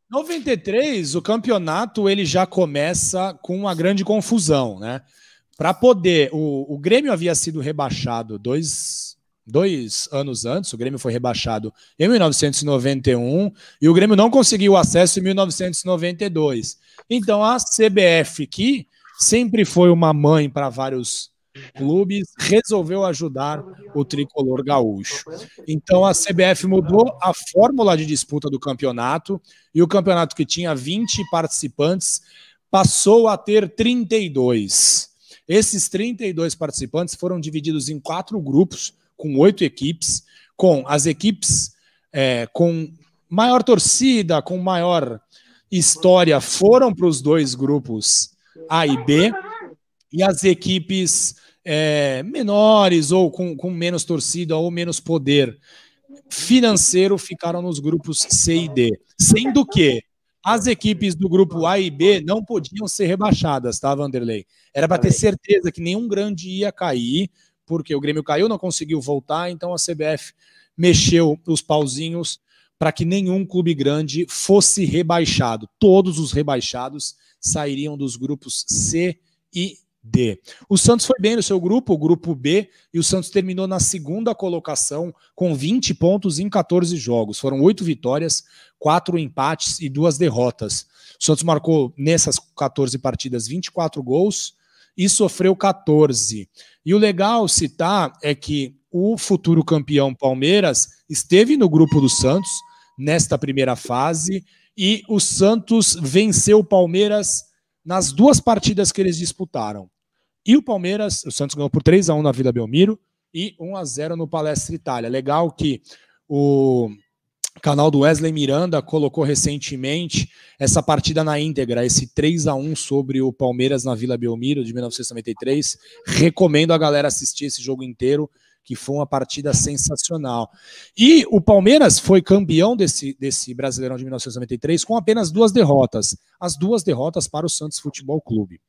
93, o campeonato ele já começa com uma grande confusão, né? Para poder... O Grêmio havia sido rebaixado dois anos antes, o Grêmio foi rebaixado em 1991 e o Grêmio não conseguiu acesso em 1992. Então a CBF, que sempre foi uma mãe para vários clubes, resolveu ajudar o tricolor gaúcho. Então a CBF mudou a fórmula de disputa do campeonato e o campeonato que tinha 20 participantes passou a ter 32. Esses 32 participantes foram divididos em 4 grupos, com 8 equipes, com as equipes com maior torcida, com maior história, foram para os 2 grupos A e B, e as equipes menores ou com menos torcida ou menos poder financeiro ficaram nos grupos C e D, sendo que as equipes do grupo A e B não podiam ser rebaixadas, tá, Vanderlei? Era para ter certeza que nenhum grande ia cair, porque o Grêmio caiu, não conseguiu voltar, então a CBF mexeu os pauzinhos para que nenhum clube grande fosse rebaixado. Todos os rebaixados sairiam dos grupos C e D. O Santos foi bem no seu grupo, o grupo B, e o Santos terminou na 2ª colocação com 20 pontos em 14 jogos. Foram 8 vitórias, 4 empates e 2 derrotas. O Santos marcou nessas 14 partidas 24 gols e sofreu 14. E o legal citar é que o futuro campeão Palmeiras esteve no grupo do Santos nesta primeira fase e o Santos venceu o Palmeiras nas 2 partidas que eles disputaram. E o Santos ganhou por 3-1 na Vila Belmiro e 1-0 no Palestra Itália. Legal que o canal do Wesley Miranda colocou recentemente essa partida na íntegra, esse 3-1 sobre o Palmeiras na Vila Belmiro de 1993. Recomendo a galera assistir esse jogo inteiro, que foi uma partida sensacional. E o Palmeiras foi campeão desse Brasileirão de 1993 com apenas 2 derrotas. As 2 derrotas para o Santos Futebol Clube.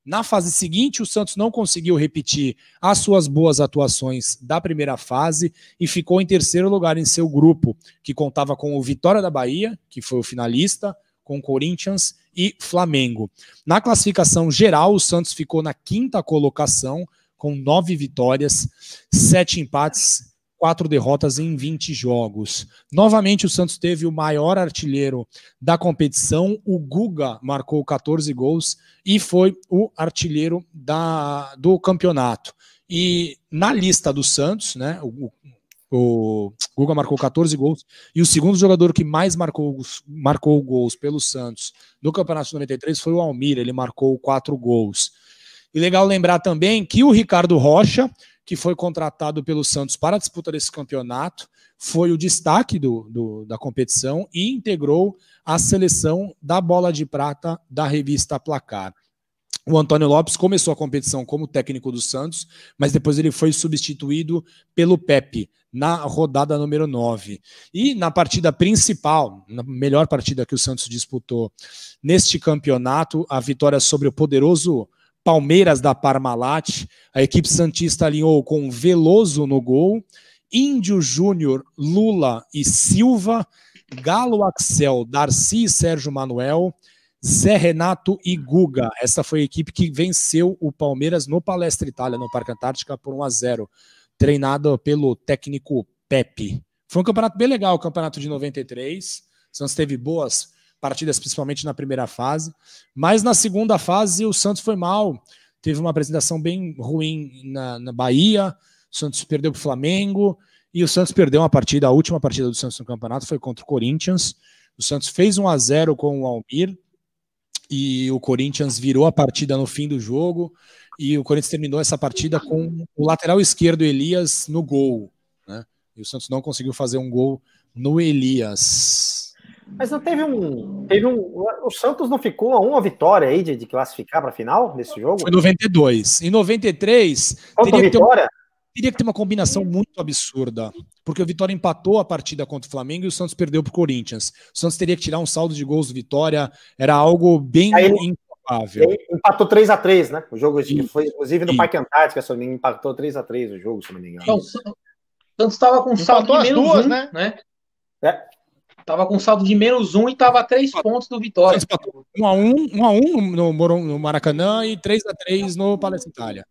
Na fase seguinte, o Santos não conseguiu repetir as suas boas atuações da primeira fase e ficou em 3º lugar em seu grupo, que contava com o Vitória da Bahia, que foi o finalista, com Corinthians e Flamengo. Na classificação geral, o Santos ficou na 5ª colocação, com 9 vitórias, 7 empates, 4 derrotas em 20 jogos. Novamente, o Santos teve o maior artilheiro da competição. O Guga marcou 14 gols e foi o artilheiro do campeonato. E na lista do Santos, né, o Guga marcou 14 gols e o segundo jogador que mais marcou gols pelo Santos no Campeonato de 93 foi o Almir, ele marcou 4 gols. E legal lembrar também que o Ricardo Rocha, que foi contratado pelo Santos para a disputa desse campeonato, foi o destaque da competição e integrou a seleção da Bola de Prata da revista Placar. O Antônio Lopes começou a competição como técnico do Santos, mas depois ele foi substituído pelo Pepe na rodada número 9. E na partida principal, na melhor partida que o Santos disputou neste campeonato, a vitória sobre o poderoso Palmeiras da Parmalat, a equipe santista alinhou com Veloso no gol, Índio Júnior, Lula e Silva, Galo Axel, Darcy e Sérgio Manuel, Zé Renato e Guga. Essa foi a equipe que venceu o Palmeiras no Palestra Itália, no Parque Antártica, por 1-0, treinado pelo técnico Pepe. Foi um campeonato bem legal, o campeonato de 93. O Santos teve boas partidas, principalmente na primeira fase, mas na segunda fase o Santos foi mal, teve uma apresentação bem ruim na Bahia, o Santos perdeu para o Flamengo, e o Santos perdeu uma partida, a última partida do Santos no campeonato foi contra o Corinthians. O Santos fez 1-0 com o Almir, e o Corinthians virou a partida no fim do jogo, e o Corinthians terminou essa partida com o lateral esquerdo Elias no gol, né? E o Santos não conseguiu fazer um gol no Elias. Mas não teve o Santos não ficou a uma vitória aí de classificar para a final nesse jogo? Foi 92. Em 93, teria que ter uma combinação muito absurda, porque o Vitória empatou a partida contra o Flamengo e o Santos perdeu para o Corinthians. O Santos teria que tirar um saldo de gols do Vitória, era algo bem improvável. Empatou 3-3, né? O jogo foi, inclusive, no Parque Antártica, se não me engano, empatou 3-3 o jogo, se não me engano. O Santos estava com saldo de menos 1, né? Tava com saldo de -1 e tava a 3 pontos do Vitória. 1-1 no Maracanã e 3-3 no Palestra Itália.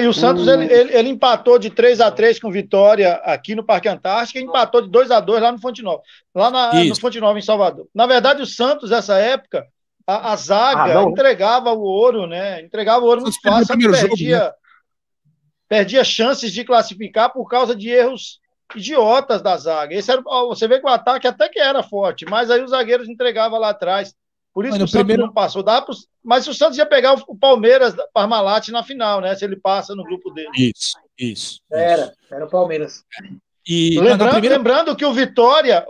E o Santos ele empatou de 3-3 com Vitória aqui no Parque Antártica e empatou de 2-2 lá no Fonte Nova. No Fonte Nova, em Salvador. Na verdade, o Santos, nessa época, a zaga entregava o ouro, né? Entregava o ouro muito fácil. Perdia chances de classificar por causa de erros idiotas da zaga. Você vê que o ataque até que era forte, mas aí os zagueiros entregavam lá atrás. Por isso que o Santos não passou. Mas o Santos ia pegar o Palmeiras, Parmalat, na final, né? Se ele passa no grupo dele. Isso. Era o Palmeiras. E lembrando que o Vitória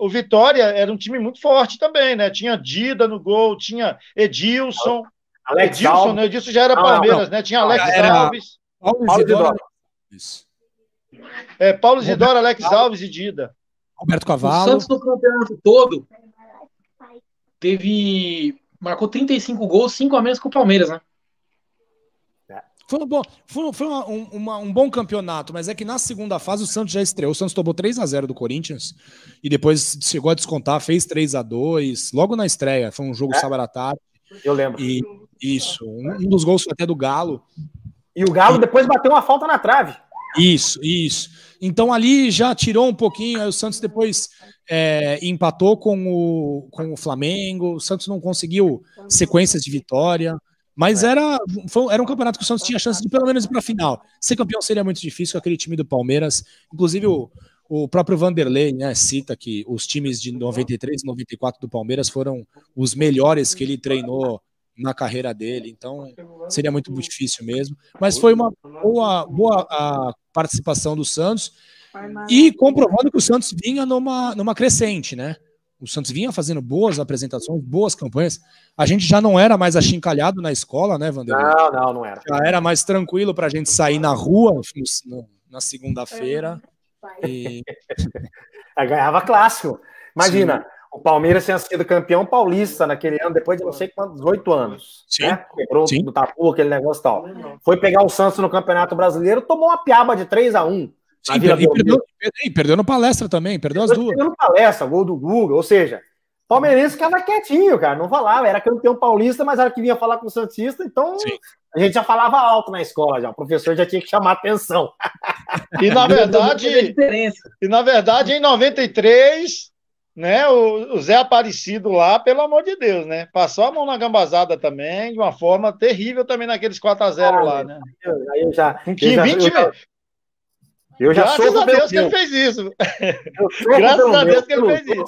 era um time muito forte também, né? Tinha Dida no gol, tinha Edilson. Edilson já era Palmeiras, né? Tinha Alex Alves. Paulo Isidoro. Isso. Paulo Isidoro, Alex Alves e Dida. Roberto Cavalo. O Santos no campeonato todo marcou 35 gols, 5 a menos que o Palmeiras, né? Foi um bom campeonato, mas é que na segunda fase o Santos já estreou. O Santos tomou 3-0 do Corinthians e depois chegou a descontar, fez 3-2 logo na estreia. Foi um jogo sábado à tarde. Eu lembro. E isso, um dos gols foi até do Galo. E o Galo depois bateu uma falta na trave. Isso. Então ali já tirou um pouquinho, aí o Santos depois empatou com o Flamengo, o Santos não conseguiu sequências de vitória, mas era um campeonato que o Santos tinha chance de pelo menos ir para a final. Ser campeão seria muito difícil com aquele time do Palmeiras, inclusive o próprio Vanderlei, né, cita que os times de 93 e 94 do Palmeiras foram os melhores que ele treinou na carreira dele, então seria muito difícil mesmo, mas foi uma boa participação do Santos e comprovando que o Santos vinha numa crescente, né? O Santos vinha fazendo boas apresentações, boas campanhas. A gente já não era mais achincalhado na escola, né, Vanderlei? Não era. Já era mais tranquilo pra gente sair na rua na segunda-feira. E... ganhava clássico. Imagina, sim. O Palmeiras tinha sido campeão paulista naquele ano, depois de não sei quantos, 8 anos. Sim. Né? Quebrou no tapu, aquele negócio e tal. Foi pegar o Santos no Campeonato Brasileiro, tomou uma piaba de 3-1. Sim, perdeu no Palestra também, perdeu as duas. Perdeu no Palestra, gol do Guga, ou seja, o palmeirense ficava quietinho, cara, não falava, era campeão paulista, mas era que vinha falar com o santista, então sim. A gente já falava alto na escola, já. O professor já tinha que chamar atenção. E na verdade, em 93, né, o Zé Aparecido lá, pelo amor de Deus, né, passou a mão na gambazada também, de uma forma terrível também naqueles 4-0 lá, né. Aí eu já... Graças a Deus que ele fez isso. Graças a Deus que ele fez isso.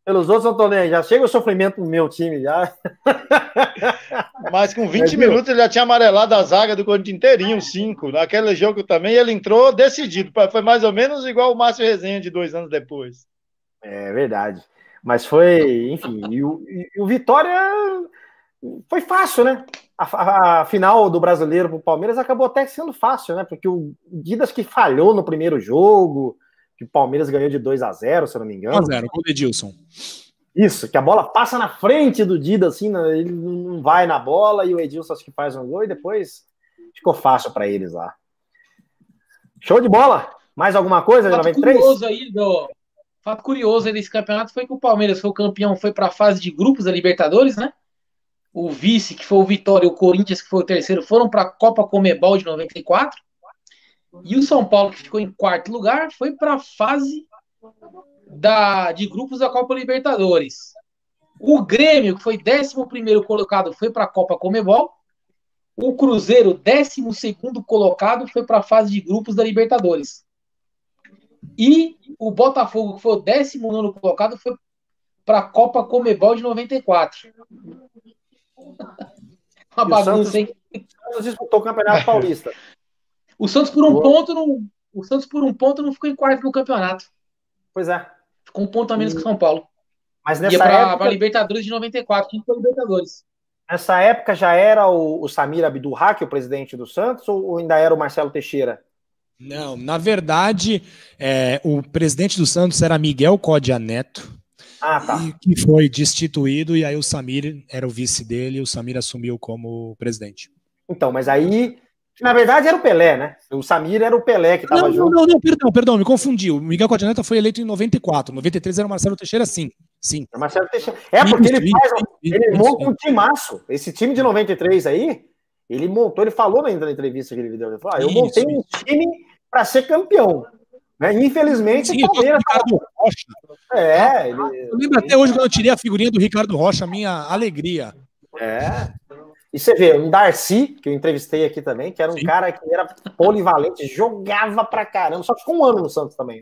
Pelos outros eu tô nem aí. Já chega o sofrimento no meu time, já. Mas com 20 minutos ele já tinha amarelado a zaga do Corinthians inteirinho, 5. Naquele jogo também ele entrou decidido. Foi mais ou menos igual o Márcio Rezende 2 anos depois. É verdade. Mas foi, enfim, e o Vitória foi fácil, né? A final do Brasileiro pro Palmeiras acabou até sendo fácil, né? Porque o Didas que falhou no primeiro jogo, que o Palmeiras ganhou de 2-0, se eu não me engano. 1-0, gol do Edilson. Isso, que a bola passa na frente do Didas, assim, ele não vai na bola, e o Edilson acho que faz um gol, e depois ficou fácil para eles lá. Show de bola! Mais alguma coisa de 93? Fato curioso aí desse campeonato foi que o Palmeiras foi o campeão, foi para a fase de grupos da Libertadores, né? O vice, que foi o Vitória, e o Corinthians, que foi o terceiro, foram para a Copa Comebol de 94. E o São Paulo, que ficou em quarto lugar, foi para a fase de grupos da Copa Libertadores. O Grêmio, que foi 11º colocado, foi para a Copa Comebol. O Cruzeiro, 12º colocado, foi para a fase de grupos da Libertadores. E o Botafogo, que foi o 19º colocado, foi para a Copa Comebol de 94. Uma bagunça, hein? O Santos disputou o Campeonato Paulista. O Santos por um ponto não ficou em quarto no campeonato. Pois é. Ficou um ponto a menos que o São Paulo. Mas nessa época para a Libertadores de 94, que foi Libertadores. Nessa época já era o Samir Abdul-Haq, o presidente do Santos, ou ainda era o Marcelo Teixeira? Não, na verdade, o presidente do Santos era Miguel Códia Neto. Tá. Que foi destituído, e aí o Samir era o vice dele, e o Samir assumiu como presidente. Então, mas aí Na verdade era o Pelé, né? O Samir era o Pelé que estava junto. Não, perdão, me confundi. O Miguel Continental foi eleito em 94. 93 era o Marcelo Teixeira, sim. Marcelo Teixeira. Porque ele monta um timaço. Esse time de 93 aí, ele montou, ele falou na entrevista que ele deu. Ele falou, eu montei um time para ser campeão. Né? Infelizmente, o Palmeiras. Ricardo Rocha. Eu lembro até hoje quando eu tirei a figurinha do Ricardo Rocha, a minha alegria. E você vê, um Darcy, que eu entrevistei aqui também, que era um cara que era polivalente, jogava pra caramba, só ficou um ano no Santos também.